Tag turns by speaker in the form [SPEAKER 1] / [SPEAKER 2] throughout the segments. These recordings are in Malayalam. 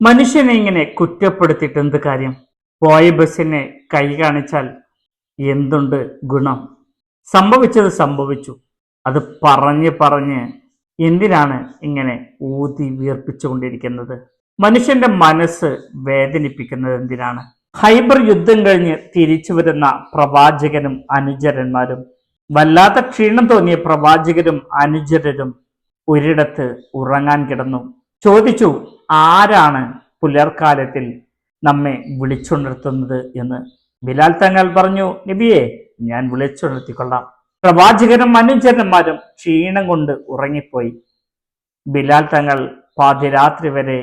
[SPEAKER 1] മനുഷ്യനെ ഇങ്ങനെ കുറ്റപ്പെടുത്തിയിട്ട് എന്ത് കാര്യം? പോയ ബസ്സിനെ കൈ കാണിച്ചാൽ എന്തുണ്ട് ഗുണം? സംഭവിച്ചത് സംഭവിച്ചു. അത് പറഞ്ഞ് എന്തിനാണ് ഇങ്ങനെ ഊതി വീർപ്പിച്ചുകൊണ്ടിരിക്കുന്നത്? മനുഷ്യന്റെ മനസ്സ് വേദനിപ്പിക്കുന്നത് എന്തിനാണ്? ഹൈബർ യുദ്ധം കഴിഞ്ഞ് തിരിച്ചു വരുന്ന പ്രവാചകനും അനുചരന്മാരും, വല്ലാത്ത ക്ഷീണം തോന്നിയ പ്രവാചകരും അനുചരരും ഒരിടത്ത് ഉറങ്ങാൻ കിടന്നു. ചോദിച്ചു, ആരാണ് പുലർക്കാലത്തിൽ നമ്മെ വിളിച്ചുണർത്തുന്നത് എന്ന്. ബിലാൽ തങ്ങൾ പറഞ്ഞു, നബിയെ, ഞാൻ വിളിച്ചുണർത്തിക്കൊള്ളാം. പ്രവാചകരും അനുചരന്മാരും ക്ഷീണം കൊണ്ട് ഉറങ്ങിപ്പോയി. ബിലാൽ തങ്ങൾ പാതിരാത്രി വരെ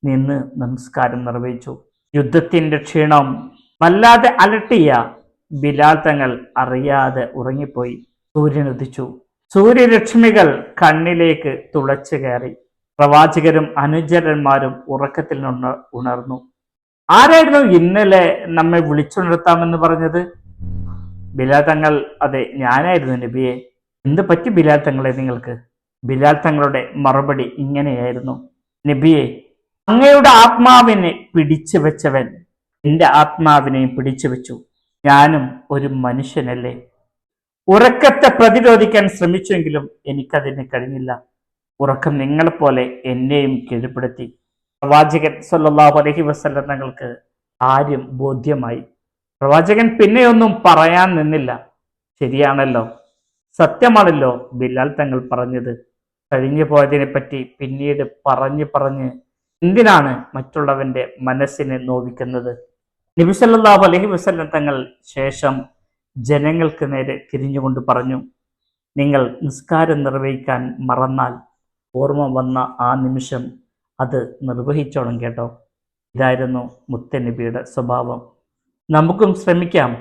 [SPEAKER 1] നിന്ന് നമസ്കാരം നിർവഹിച്ചു. യുദ്ധത്തിന്റെ ക്ഷീണം വല്ലാതെ അലട്ടിയ ബിലാൽ തങ്ങൾ അറിയാതെ ഉറങ്ങിപ്പോയി. സൂര്യൻ ഉദിച്ചു. സൂര്യരശ്മികൾ കണ്ണിലേക്ക് തുളച്ചു കയറി. പ്രവാചകരും അനുചരന്മാരും ഉറക്കത്തിൽ നിന്ന് ഉണർന്നു. ആരായിരുന്നു ഇന്നലെ നമ്മെ വിളിച്ചുണർത്താമെന്ന് പറഞ്ഞത്? ബിലാൽ തങ്ങൾ, അതെ, ഞാനായിരുന്നു നബിയെ. എന്ത് പറ്റി ബിലാൽ തങ്ങളെ നിങ്ങൾക്ക്? ബിലാൽ തങ്ങളുടെ മറുപടി ഇങ്ങനെയായിരുന്നു, നബിയെ, അങ്ങയുടെ ആത്മാവിനെ പിടിച്ചു വെച്ചവൻ എൻ്റെ ആത്മാവിനെയും പിടിച്ചു വെച്ചു. ഞാനും ഒരു മനുഷ്യനല്ലേ. ഉറക്കത്തെ പ്രതിരോധിക്കാൻ ശ്രമിച്ചെങ്കിലും എനിക്കതിന് കഴിഞ്ഞില്ല. ഉറക്കം നിങ്ങളെപ്പോലെ എന്നെയും കീഴ്പ്പെടുത്തി. പ്രവാചകൻ സല്ലല്ലാഹു അലൈഹി വസല്ലം തങ്ങൾക്ക് കാര്യം ബോധ്യമായി. പ്രവാചകൻ പിന്നെയൊന്നും പറയാൻ നിന്നില്ല. ശരിയാണല്ലോ, സത്യമാണല്ലോ ബിലാൽ തങ്ങൾ പറഞ്ഞത്. കഴിഞ്ഞു പോയതിനെ പറ്റി പിന്നീട് പറഞ്ഞ് എന്തിനാണ് മറ്റുള്ളവന്റെ മനസ്സിനെ നോവിക്കുന്നത്? നബി സല്ലല്ലാഹു അലൈഹി വസല്ലം തങ്ങൾ ശേഷം ജനങ്ങൾക്ക് നേരെ തിരിഞ്ഞുകൊണ്ട് പറഞ്ഞു, നിങ്ങൾ നിസ്കാരം നിർവഹിക്കാൻ മറന്നാൽ ഓർമ്മ വന്ന ആ നിമിഷം അത് നിർവഹിച്ചോണം കേട്ടോ. ഇതായിരുന്നു മുത്തനബിയുടെ സ്വഭാവം. നമുക്കും ശ്രമിക്കാം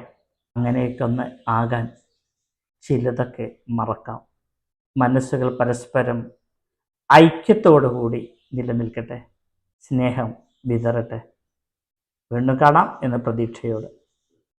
[SPEAKER 1] അങ്ങനെയൊക്കെ ഒന്ന് ആകാൻ. ചിലതൊക്കെ മറക്കാം. മനസ്സുകൾ പരസ്പരം ഐക്യത്തോടുകൂടി നിലനിൽക്കട്ടെ. സ്നേഹം വിതറട്ടെ. വീണ്ടും കാണാം എന്ന പ്രതീക്ഷയോടെ.